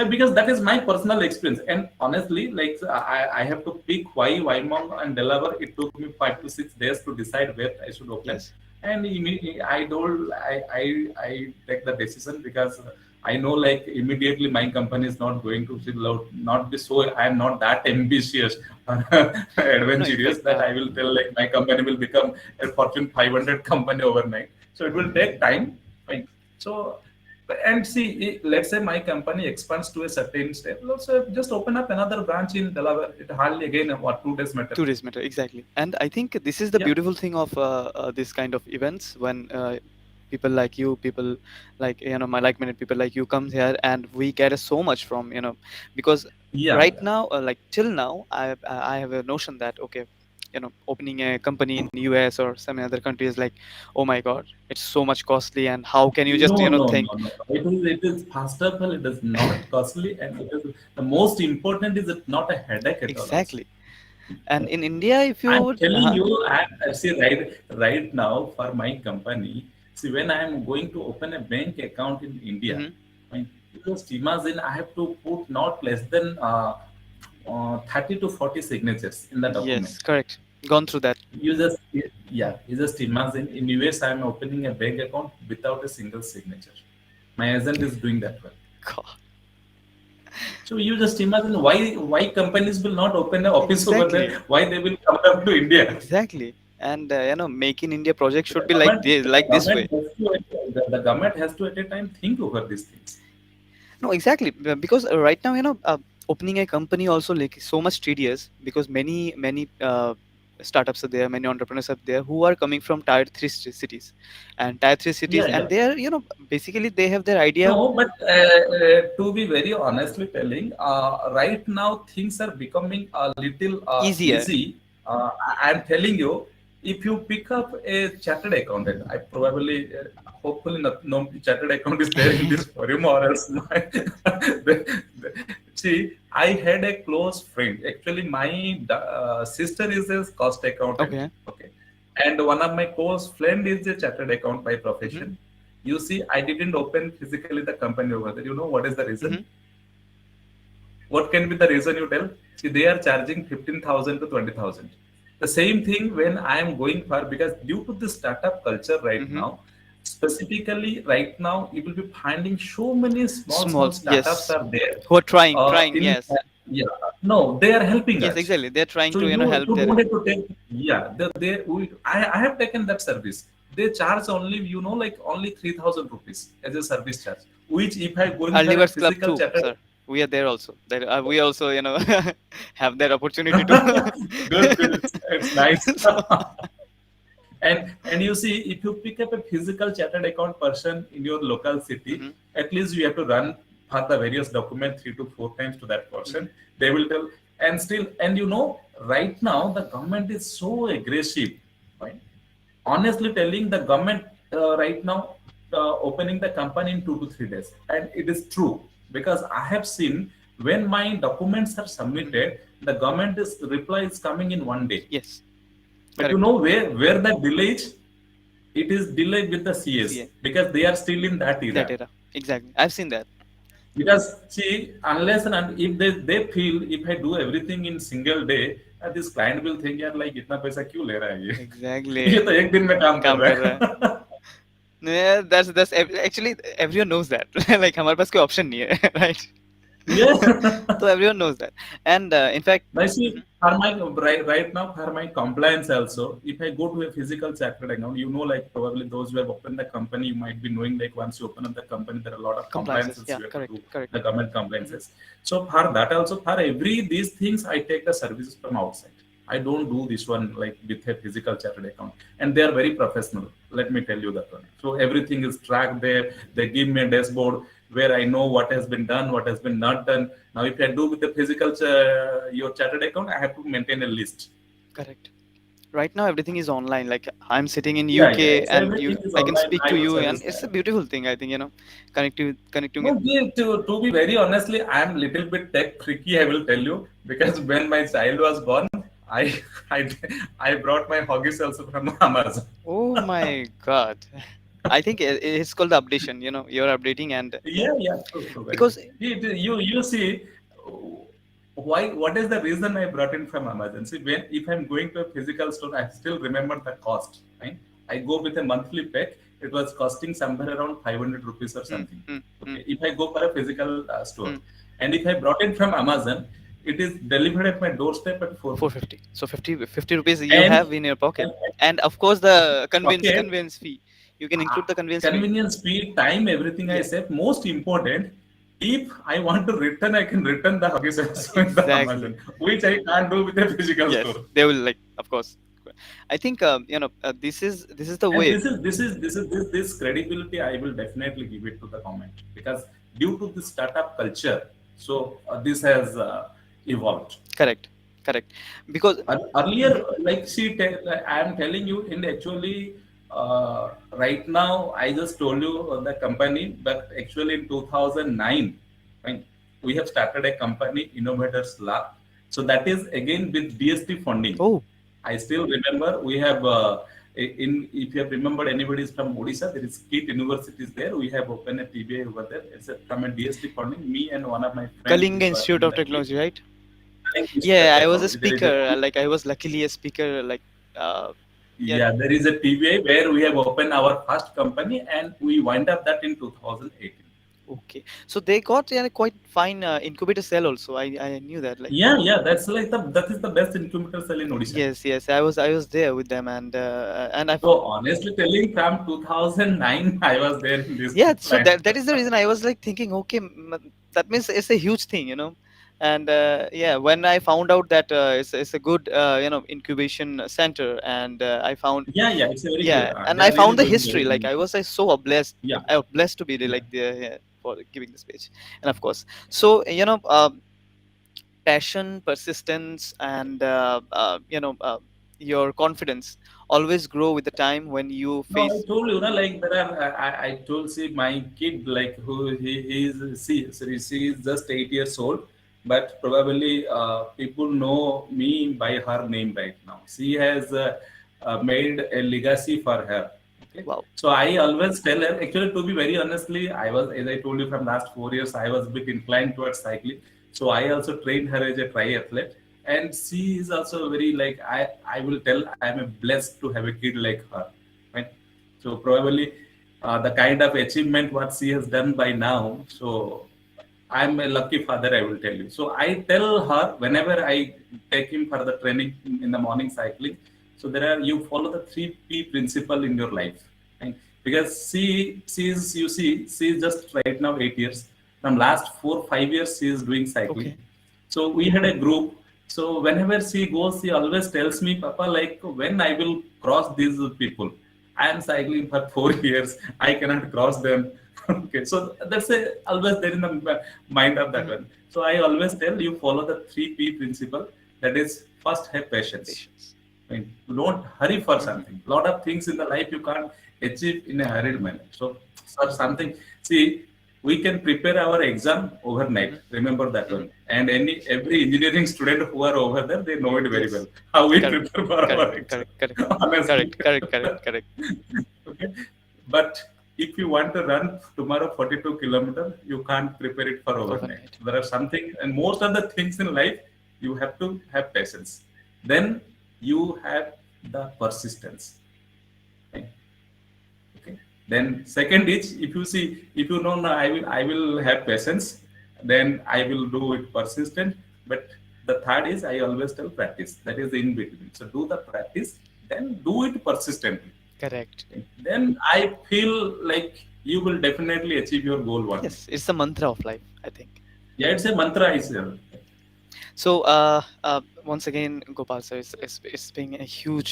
because that is my personal experience. And honestly, like I have to pick why Wyoming and Delaware. It took me 5 to 6 days to decide where I should open. Yes. And immediately I take the decision because I know like immediately my company is not going to not be so. I am not that ambitious or No, in adventurous fact, that I will tell like my company will become a Fortune 500 company overnight. So it will take time. Fine. So and see, let's say my company expands to a certain step. Let's just open up another branch in Delaware. It hardly again what 2 days matter. 2 days matter, exactly. And I think this is the Yeah. beautiful thing of this kind of events, when people like you, people like, my like-minded people like you come here, and we get so much from, because Yeah. right now, like till now, I have a notion that, okay, opening a company in US or some other countries, like, oh my God, it's so much costly, and how can you just, No, no, think. no, no. It is first of all, it is not costly, and it is the most important is it not a headache at all. Also, Exactly. And in India, if you I'm would, telling you, I see right now for my company. See, when I am going to open a bank account in India, mhm, I mean, just imagine I have to put not less than 30 to 40 signatures in the yes, document. correct, gone through that. You just you just imagine in US I'm opening a bank account without a single signature. My agent is doing that well. God. So you just imagine why companies will not open an office over there, Exactly. why they will come up to India. Exactly. And Make in India project should The be government, the like this government way. has to the government has to at a time think over these things. No, exactly. Because right now, opening a company also like so much tedious, because many startups are there, many entrepreneurs are there who are coming from tier 3 cities, and tier 3 cities, Yeah, and yeah. they are, basically they have their idea No, but to be very honestly telling, right now things are becoming a little easier. easy. I'm telling you, if you pick up a chartered accountant, I probably, hopefully, not, no chartered accountant is there in this forum, or else see, I had a close friend. Actually, my sister is a cost accountant. Okay. Okay, and one of my close friend is a chartered accountant by Hmm. profession. You see, I didn't open physically the company over there. You know what is the reason? Hmm. What can be the reason you tell? See, they are charging 15,000 to 20,000. The same thing when I am going for, because due to the startup culture right Hmm. now, specifically right now, you will be finding so many small Small, startups yes, are there. who are trying, In yes. Yeah, no, they are helping Yes, us. exactly, they're trying So to, help you their. don't have to take, yeah, I have taken that service. They charge only, like only 3,000 rupees as a service charge, which if I going for Early a Birds Club physical too, charter. sir. We are there also. That we also, have that opportunity to. Good, good, it's nice. So, And you see, if you pick up a physical chartered account person in your local city, mhm, at least you have to run for the various document 3 to 4 times to that mhm. person. They will tell, and still, and right now the government is so aggressive. Right? Honestly telling, the government right now opening the company in 2 to 3 days, and it is true because I have seen when my documents are Mhm. submitted, the government is reply is coming in 1 day. Yes, But you correct. know where the delay is? It is delayed with the CS CA, because they are still in that that era. era. Exactly. I've seen that. Because see, unless and if they feel if I do everything in single day, this client will think यार like इतना पैसा क्यों ले रहा है ये ये Exactly. तो एक दिन में काम कर काम रहा कर रहा है. है. Yeah, actually everyone knows that. Like हमारे पास कोई option नहीं है, right? Yeah. So everyone knows that. And in fact, I see mhm, for my right now for my compliance also, if I go to a physical chartered account, like probably those who have opened the company, you might be knowing like once you open up the company, there are a lot of compliances. compliances Yeah, you have to correct, do, correct. the government Mhm. compliances. So for that also, for every these things, I take the services from outside. I don't do this one like with a physical chartered account, and they are very professional. Let me tell you that one. So everything is tracked there. They give me a dashboard where I know what has been done, what has been not done. Now, if I do with the physical your chartered account, I have to maintain a list. Correct. Right now everything is online. Like I'm sitting in Yeah, yeah. UK, It's and everything is I can online, speak to live you, and service. it's a beautiful thing. I think, connecting No, with. to be very honestly, I am little bit tech freaky. I will tell you because when my child was born, I I I brought my huggies also from Amazon. Oh my God. I think it's called the updation. You're updating, and Yeah, yeah, true, true, very because true. You see, why? What is the reason I brought in from Amazon? See, if I'm going to a physical store, I still remember the cost. Right? I go with a monthly pack. it was costing somewhere around 500 rupees or something. mm, Okay, if I go for a physical store, Mm. and if I brought it from Amazon, it is delivered at my doorstep at 450. 450. So 50 rupees you And, have in your pocket, and and of course the okay, conveyance fee. You can include the conveyance fee. convenience, speed, time, everything I Yeah. said. Most important, if I want to return, I can return the Huggies also in the Exactly. Amazon, which I can't do with a physical Yes, store. they will, like, of course. I think this is the And way. this credibility I will definitely give it to the comment, because due to the startup culture, so this has evolved. Correct, because Earlier, Mhm. like I am telling you, and actually, right now, I just told you the company, but actually in 2009, right, we have started a company, Innovators Lab. So that is again with DST funding. Oh, I still remember we have in if you have remembered, anybody is from Odisha, there is KIT University is there. We have opened a TBA over there. It's from a DST funding. Me and one of my friends Kalinga is Institute working in of the KIT. Technology, right? Institute of Yeah, I was a Technology. There is a speaker. Like, I was luckily a speaker. Like, yeah. Yeah, there is a TBI where we have opened our first company, and we wind up that in 2018. Okay, so they got, yeah, quite fine incubator cell also. I knew that. Like, Yeah, that's like that is the best incubator cell in Odisha. yes, I was there with them, and I So honestly telling, from 2009, I was there in this yeah, so line. that is the reason I was like thinking, okay, that means it's a huge thing, and yeah, when I found out that it's a good incubation center, and I found, Yeah, it's a very good. yeah, and They I are really found the doing history. very Like, good. I was like so blessed. Yeah, I was blessed to be yeah. like there, yeah, for giving the speech. And of course, so passion, persistence, and your confidence always grow with the time when you No, I face. told you, like there are. I told, see, my kid, like who he is. See, sorry, she is just 8 years old, but probably people know me by her name right now. She has made a legacy for her. Okay, Wow. so I always tell her. Actually, to be very honestly, I was, as I told you, from last 4 years, I was a bit inclined towards cycling. So I also trained her as a triathlete, and she is also very, like, I will tell, I am blessed to have a kid like her, right? So probably the kind of achievement what she has done by now, so I'm a lucky father, I will tell you. So I tell her whenever I take him for the training in the morning cycling, so there are, you follow the 3P principle in your life, right? Because she is just right now 8 years. From last 4 5 years she is doing cycling. Okay. So we had a group. So whenever she goes, she always tells me, Papa, like, when I will cross these people, I am cycling for 4 years, I cannot cross them. Okay, so that's always there in the mind of that Mhm. one. So I always tell you, follow the 3P principle. That is, first, have patience. Patience. I mean, don't hurry for Mhm. something. A lot of things in the life you can't achieve in a hurried manner. So for something, see, we can prepare our exam overnight. Mhm. Remember that Mhm. one. And every engineering student who are over there, they know it very Yes. well how we Correct. prepare for our Correct. exam. Correct. Correct. Honestly. Correct. Okay, but if you want to run tomorrow 42 kilometers, you can't prepare it for overnight. Overnight. There are something, and most of the things in life, you have to have patience. Then you have the persistence. Okay. Okay. Then second is, if you see, if you know, no, I will have patience, then I will do it persistent. But the third is, I always tell, practice. That is the in between. So do the practice, then do it persistently. Correct. Then I feel like you will definitely achieve your goal one day. Yes, it's the mantra of life, I think. Yeah, it's a mantra, is there. So, once again, Gopal sir, it's been a huge,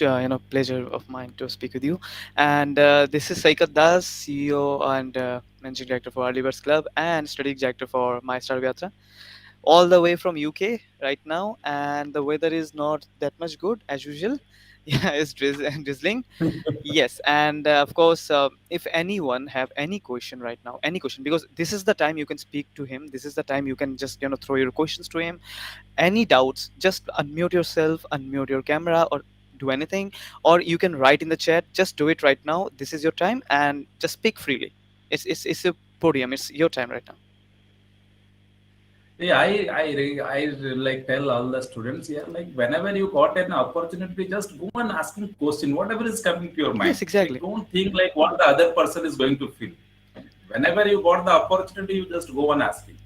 pleasure of mine to speak with you. And this is Saikat Das, CEO and Managing Director for Early Birds Club and Strategic Director for My Startup Yatra, all the way from UK right now. And the weather is not that much good as usual. Yeah, it's drizzling. Yes, and of course, if anyone have any question right now, any question, because this is the time you can speak to him. This is the time you can just throw your questions to him. Any doubts, just unmute yourself, unmute your camera, or do anything, or you can write in the chat. Just do it right now. This is your time, and just speak freely. It's a podium. It's your time right now. Yeah, like tell all the students here, like whenever you got an opportunity, just go and asking question, whatever is coming to your mind. Yes, Like exactly. don't think like what the other person is going to feel. Whenever you got the opportunity, you just go and asking.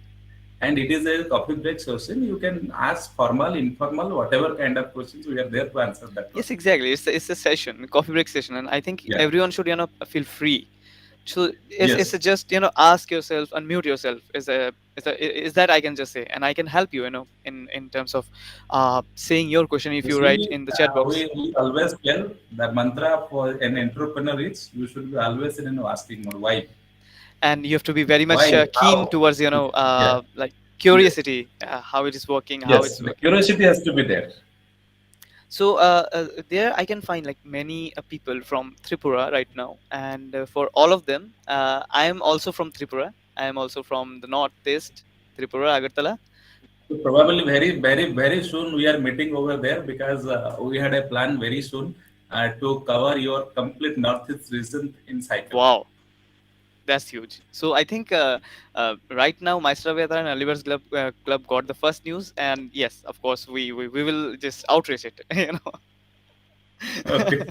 And it is a coffee break session. You can ask formal, informal, whatever kind of questions. We are there to answer that one. Yes, exactly. It's a session, coffee break session, and I think Yeah. everyone should feel free. So it's Yes. a just ask yourself, unmute yourself. Is that I can just say, and I can help you, in terms of saying your question if You you write see, in the chat box. we always tell the mantra for an entrepreneur is you should be always in an asking mode. Why? And you have to be very much Why? keen How? towards Yeah. like Yes. curiosity, how it is working, how Yes. it's The working. curiosity has to be there. So there I can find like many people from Tripura right now, and for all of them, I am also from Tripura. I am also from the northeast, Tripura, Agartala. So probably very, very, very soon we are meeting over there because we had a plan very soon to cover your complete northeast region in cycle. Wow, that's huge. So I think right now Maestra Vedra and Aliver's club got the first news, and yes, of course we will just outrage it. Okay.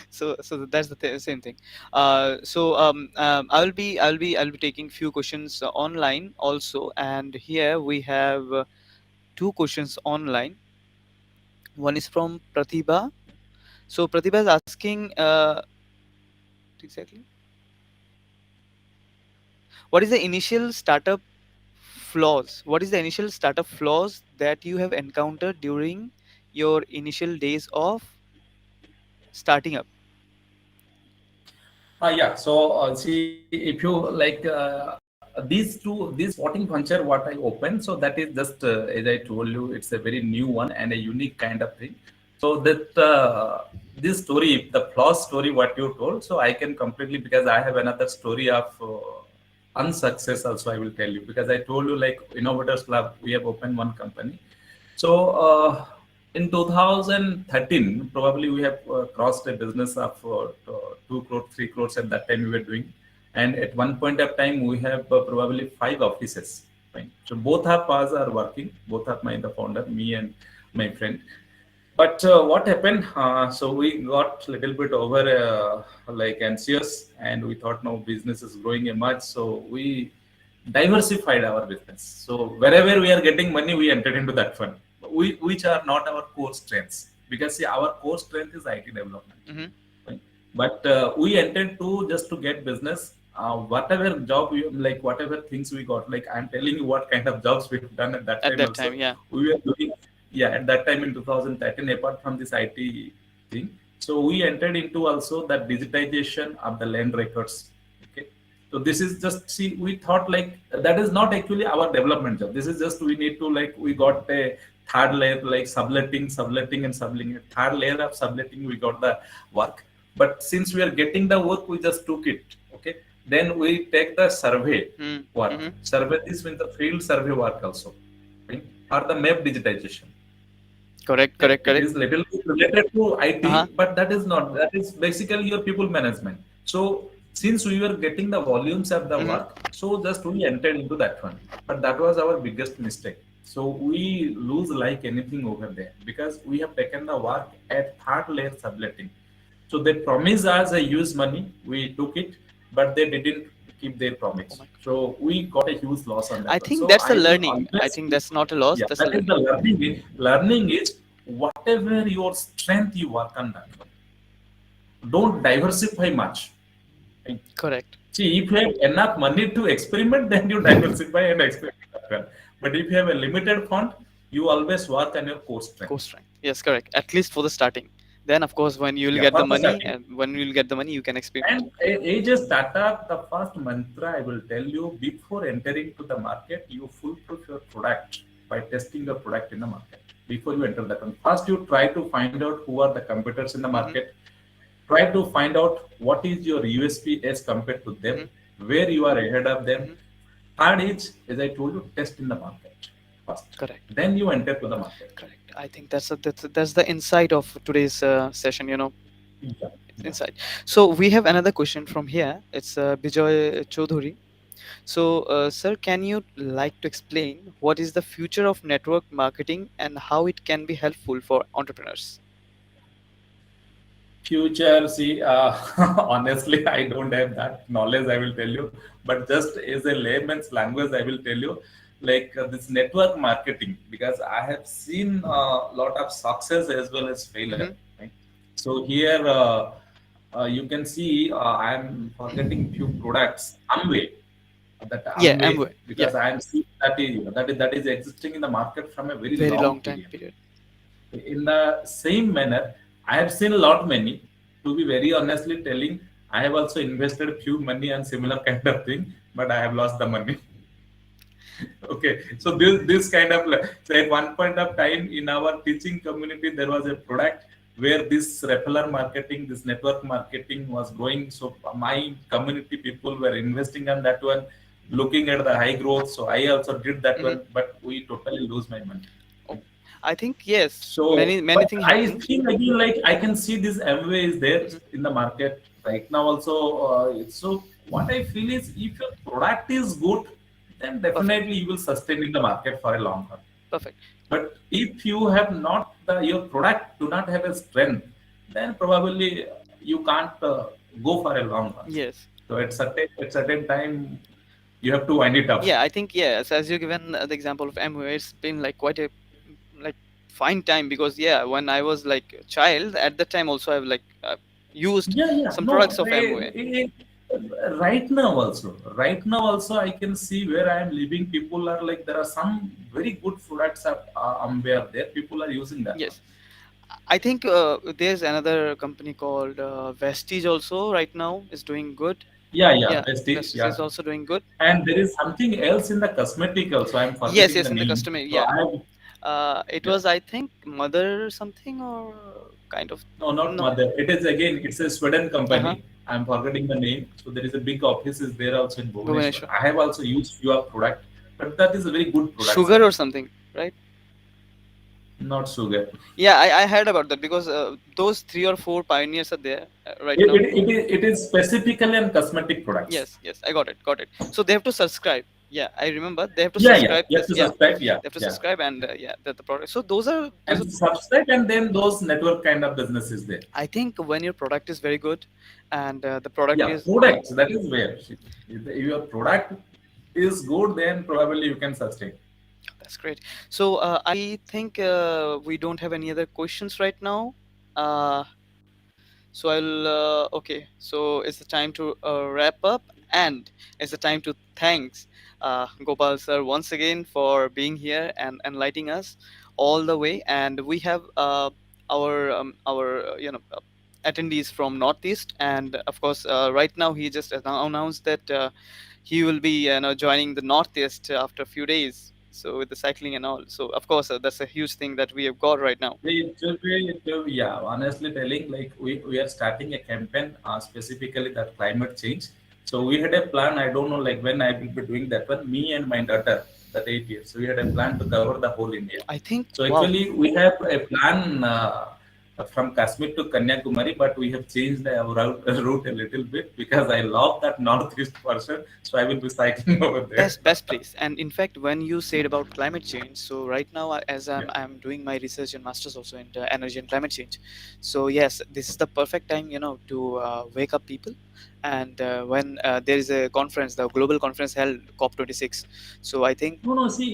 So that's the same thing. So I'll be taking few questions online also, and here we have two questions online. One is from Pratibha. So Pratibha is asking exactly, what is the initial startup flaws? What is the initial startup flaws that you have encountered during your initial days of starting up? Yeah. So see, if you like these spotting puncher, what I opened, so that is just as I told you, it's a very new one and a unique kind of thing. So that this story, the flaws story, what you told, so I can completely because I have another story of unsuccess also. I will tell you because I told you like Innovators Lab, we have opened one company. So in 2013, probably we have crossed a business of 2 crore, 3 crores at that time we were doing. And at one point of time, we have probably 5 offices. Fine. So both of us are working, both of the founder, me and my friend. But what happened? So we got a little bit over like anxious, and we thought no business is growing a much. So we diversified our business. So wherever we are getting money, we entered into that fund, which are not our core strengths. Because see, our core strength is IT development. Hmm. Right? But we entered to just to get business. Whatever job we like, whatever things we got, like I'm telling you what kind of jobs we've done at that At time that time, also. yeah. We were doing, yeah, at that time in 2013, apart from this IT thing. So we entered into also that digitization of the land records. Okay. So this is just see, we thought like that is not actually our development job. This is just we need to like we got a third layer like subletting and subletting. Third layer of subletting we got the work. But since we are getting the work, we just took it. Okay. Then we take the survey work. Mm-hmm. Survey this means the field survey work also. Right? Or the map digitization. Correct, Yeah, correct, it correct. is little bit related to IT, Uh-huh. but that is not. That is basically your people management. So since we were getting the volumes of the Hmm. work, so just we entered into that one. But that was our biggest mistake. So we lose like anything over there because we have taken the work at third layer subletting. So they promised us a huge money. We took it, but they didn't keep their Oh promise. my God. So we got a huge loss on I that one. think So that's a I will learning. I always think keep, that's not a loss. yeah, That's a that is the learning. learning. Learning is whatever your strength you work on that one. Don't diversify much. Right? Correct. See, if you have enough money to experiment, then you diversify and experiment that one. But if you have a limited fund, you always work on your core Core strength. strength. Yes, correct. At least for the starting. Then, of course, when you'll Yeah, get the for the money, starting. and when you'll get the money, you can experiment. And age a startup, the first mantra I will tell you before entering to the market, you foolproof your product by testing your product in the market. Before you enter that one, first you try to find out who are the competitors in the Hmm. market. Try to find out what is your USP as compared to them, Hmm. where you are ahead of them. Hmm. Third is, as I told you, test in the market first. Correct. Then you enter to the market. Correct. I think that's the insight of today's session. Yeah, yeah. Insight. So we have another question from here. It's Bijoy Chaudhuri. So, sir, can you like to explain what is the future of network marketing and how it can be helpful for entrepreneurs? Future, see, honestly, I don't have that knowledge, I will tell you. But just as a layman's language, I will tell you, like this network marketing, because I have seen a lot of success as well as failure. Hmm. Right? So here, you can see, I'm forgetting few products. Amway, that Yeah, Amway, Amway. Yeah, because I am seeing that is existing in the market from a very very long long time period. period. In the same manner, I have seen a lot many. To be very honestly telling, I have also invested few money on similar kind of thing, but I have lost the money. Okay, so this kind of so at one point of time in our teaching community there was a product where this referral marketing, this network marketing was growing. So my community people were investing on that one, looking at the high growth. So I also did that Hmm. one, but we totally lose my money. Oh, I think yes, So, many but things I happened. feel again like I can see this Amway is there Mhm. in the market right now also. So what I feel is if your product is good, then Perfect, definitely you will sustain in the market for a long term. perfect. But if you have not your product do not have a strength, then probably you can't go for a long run. Yes. So at certain time you have to wind it up. Yeah, I think yes. As you given the example of Amway, it's been like quite a like fine time because yeah, when I was like a child at that time also I've like used Yeah, yeah. some No, products of Amway. right now also, I can see where I am living. People are like, there are some very good products where there. People are using that one. Yes. I think there's another company called Vestige also right now is doing good. Yeah, yeah, Yeah, Prestige, Vestige yeah. is also doing good. And there is something else in the cosmetic also. I'm Yes, forgetting yes, the in the name. customer. So Yeah, I have, it yeah, was I think Mother something or kind of no, not no. Mother. It is again, it's a Sweden Uh-huh. company. I'm forgetting the name. So there is a big office is there also in Bhubaneswar. Bhubaneswar. I have also used few product, but that is a very good product, Sugar sir. or something, right? Not sugar. Yeah, I heard about that because those three or four pioneers are there right It, now. it, it is specifically on cosmetic products. Yes, yes, I got it, got it. So they have to subscribe. Yeah, I remember they have to Yeah, yeah. subscribe You have this. to Yeah, subscribe. Yeah, they have to yeah. subscribe and yeah, the product. So those are. And subscribe, and then those network kind of business is there. I think when your product is very good, and the product Yeah, is products. That is where if your product is good, then probably you can sustain. that's great. So I think we don't have any other questions right now. Uh, So I'll okay. So it's the time to wrap up, and it's the time to thanks Gopal sir once again for being here and enlightening us all the way. And we have our attendees from Northeast, and of course right now he just announced that he will be joining the Northeast after a few days. So with the cycling and all. So of course that's a huge thing that we have got right now. Yeah, honestly telling, like we are starting a campaign specifically that climate change. So we had a plan. I don't know like when I will be doing that one. Me and my daughter, that 8 years. So we had a plan to cover the whole India. I think So wow. actually, we have a plan from Kashmir to Kanyakumari, but we have changed our route a little bit because I love that northeast portion. So I will be cycling over there. Best place. And in fact, when you said about climate change, so right now as Yeah. I'm doing my research and masters also in energy and climate change, so yes, this is the perfect time to wake up people. And when there is a conference, the global conference held COP26, so I think No, no. See,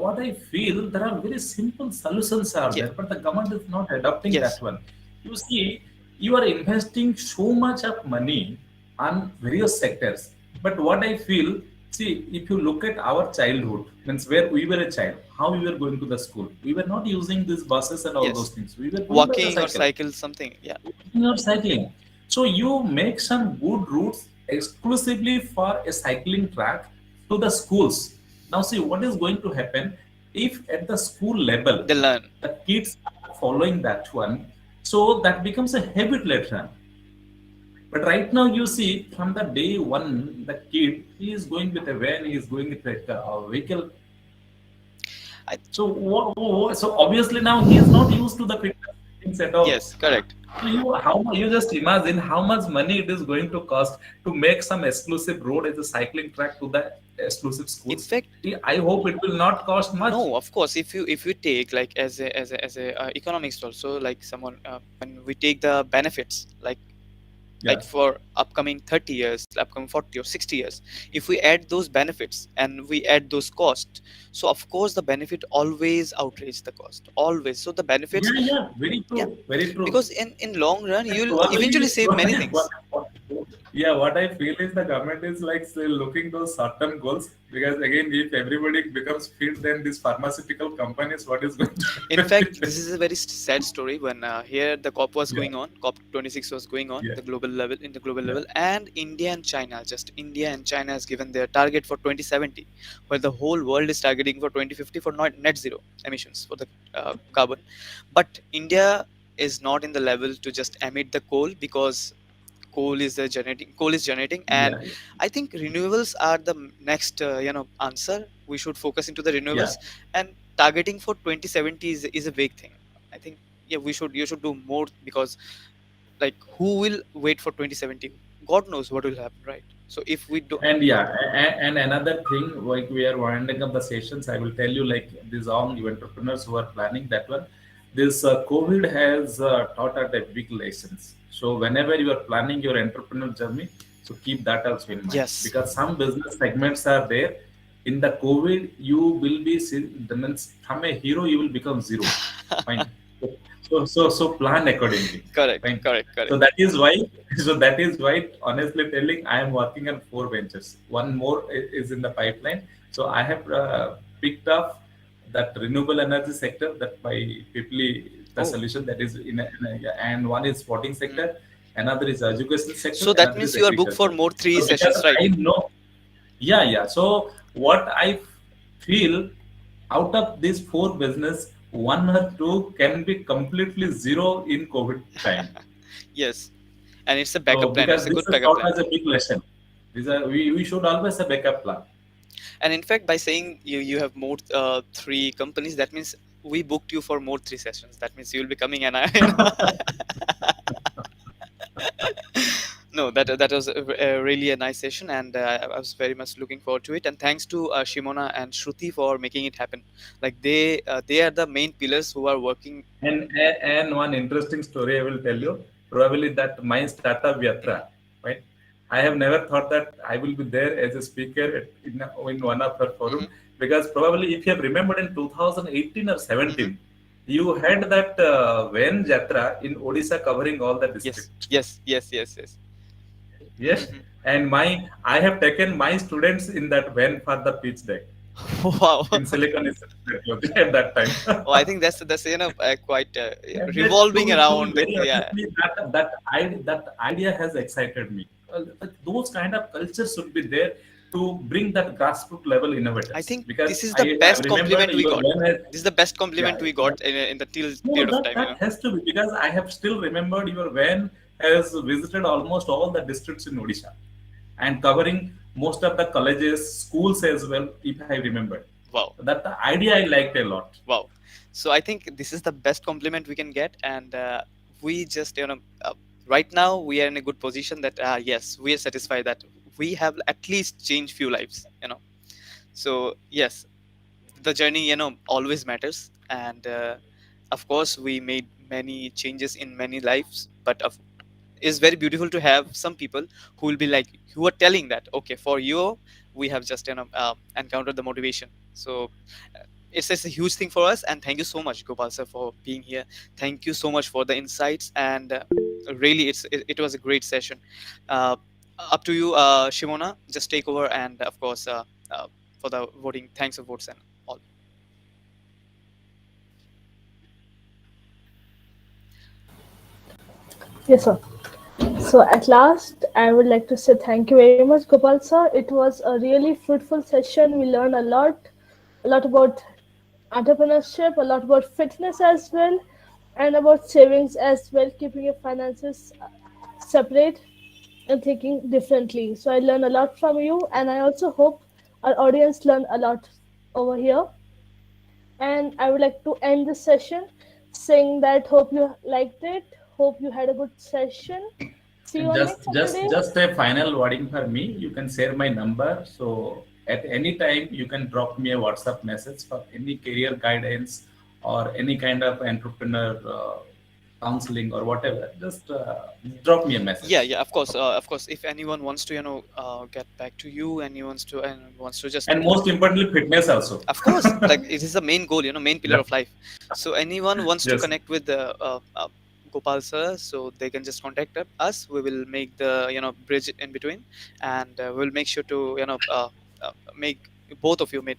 what I feel, there are very simple solutions are yeah, there, but the government is not adopting yes, that one. You see, you are investing so much of money on various sectors, but what I feel, see, if you look at our childhood, means where we were a child, how we were going to the school, we were not using these buses and all those yes, things. We were going by the walking or cycle. cycle something, yeah, Not cycling. So you make some good routes exclusively for a cycling track to the schools. Now see what is going to happen if at the school level they learn. the kids are following that one. So that becomes a habit later on. But right now you see from the day one, the kid he is going with a van, he is going with a vehicle. I So so obviously now he is not used to the fitness. savings at all. Yes, correct. So you just imagine how much money it is going to cost to make some exclusive road as a cycling track to the exclusive In schools. fact, I hope it will not cost much. no, of course, if you take like as a economics also, like someone, when we take the benefits, like Yeah, for upcoming 30 years, upcoming 40 or 60 years, if we add those benefits and we add those costs, so of course the benefit always outweighs the cost, always. So the benefits, yeah, very yeah, true, very true. because in long run And you'll eventually probably, save many things. yeah, what I feel is the government is like still looking those short-term goals because again, if everybody becomes fit, then these pharmaceutical companies, what is going to In happen fact, with this them? is a very sad story. When here the COP was Yeah, going on, COP 26 was going on, yeah, the global level, in the global yeah, level, and India and China, just India and China has given their target for 2070, while the whole world is targeting for 2050 for net zero emissions for the carbon. But India is not in the level to just emit the coal, because coal is generating, and yeah, I think renewables are the next answer. We should focus into the yeah. renewables, and targeting for 2070 is a big thing. I think, yeah, you should do more, because like who will wait for 2070? God knows what will happen, right? So if we do. And yeah, and another thing, like we are winding up the sessions, I will tell you, like these all you entrepreneurs who are planning that one, this COVID has taught us a big lessons. So whenever you are planning your entrepreneur journey, so keep that also in mind Yes. because some business segments are there. In the COVID, you will be the means from a hero you will become zero. Fine. So plan accordingly. Correct, Fine. correct, So correct. that is why, honestly telling, I am working on four ventures. One more is in the pipeline. So I have picked up that renewable energy sector that by Pipli, the Oh. solution that is and one is sporting Mhm. sector, another is education sector, So that another means is you are booked for agriculture. more three So because sessions, right? I know, yeah, yeah. So what I feel out of these four business, one or two can be completely zero in COVID time. Yes, and it's a So backup plan. It's because a this good is backup taught plan. as a big lesson. We should always have backup plan. And in fact, by saying you have more three companies, that means we booked you for more three sessions. That means you'll be coming, and no, that was really a nice session, and I was very much looking forward to it. And thanks to Shimona and Shruti for making it happen. Like they are the main pillars who are working. And one interesting story I will tell you. Probably that my startup yatra, Mhm, right? I have never thought that I will be there as a speaker in one of her forum mhm, because probably if you have remembered in 2018 or mhm. 17, you had that Ven Jatra in Odisha covering all the Yes, district. yes, yes, yes, yes. Yes, Mhm. and I have taken my students in that van for the pitch deck Wow. in Silicon Valley at that time. Oh, I think that's quite And that, revolving to be around. very Yeah. honestly, that idea has excited me. But those kind of cultures should be there to bring that grassroots level I innovators. think Because this is the I best remembered compliment we your got. van has, This is the best yeah, compliment we yeah. got in the till No, period of that time. has to be because I have still remembered your van has visited almost all the districts in Odisha and covering most of the colleges, schools as well, if I remember. Wow, That the idea I liked a lot. wow. So I think this is the best compliment we can get, and we just right now we are in a good position that yes, we are satisfied that we have at least changed few lives. So yes, the journey always matters, and of course we made many changes in many lives, but it's very beautiful to have some people who will be like, who are telling that okay, for you we have just encountered the motivation. So it's a huge thing for us, and thank you so much, Gopal sir, for being here. Thank you so much for the insights, and really it was a great session. uh, Up to you, Shimona, just take over, and of course for the voting, thanks for votes and all. Yes, sir. So at last, I would like to say thank you very much, Gopal sir. It was a really fruitful session. We learned a lot about entrepreneurship, a lot about fitness as well, and about savings as well, keeping your finances separate and thinking differently. So I learned a lot from you, and I also hope our audience learned a lot over here. And I would like to end this session saying that hope you liked it, hope you had a good session. See you And on next Saturday. just a final wording for me. You can share my number. So at any time you can drop me a WhatsApp message for any career guidance or any kind of entrepreneur counseling or whatever. Just drop me a message. Yeah, of course, if anyone wants to get back to you and wants to just And most importantly, fitness also. of course, like it is the main goal, main pillar Yeah. of life. So anyone wants to Yes. connect with the Gopal sir, so they can just contact us. We will make the bridge in between, and we'll make sure to make both of you meet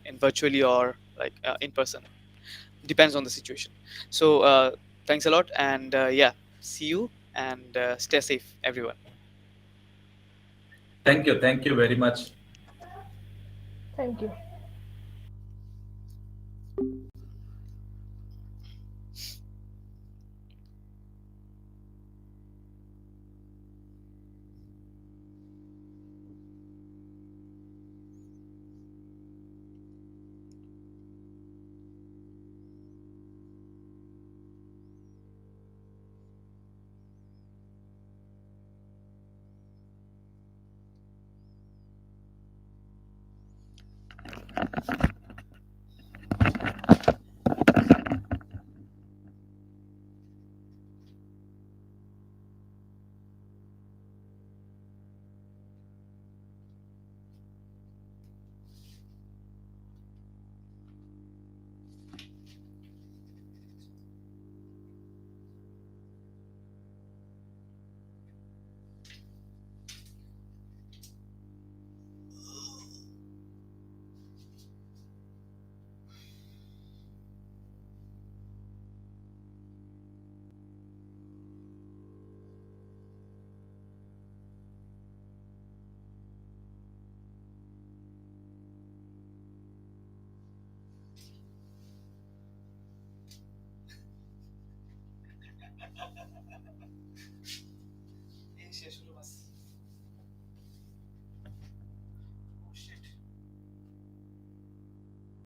in virtually or like in person. Depends on the situation. So thanks a lot, and yeah, see you, and stay safe, everyone. Thank you. Thank you very much. Thank you.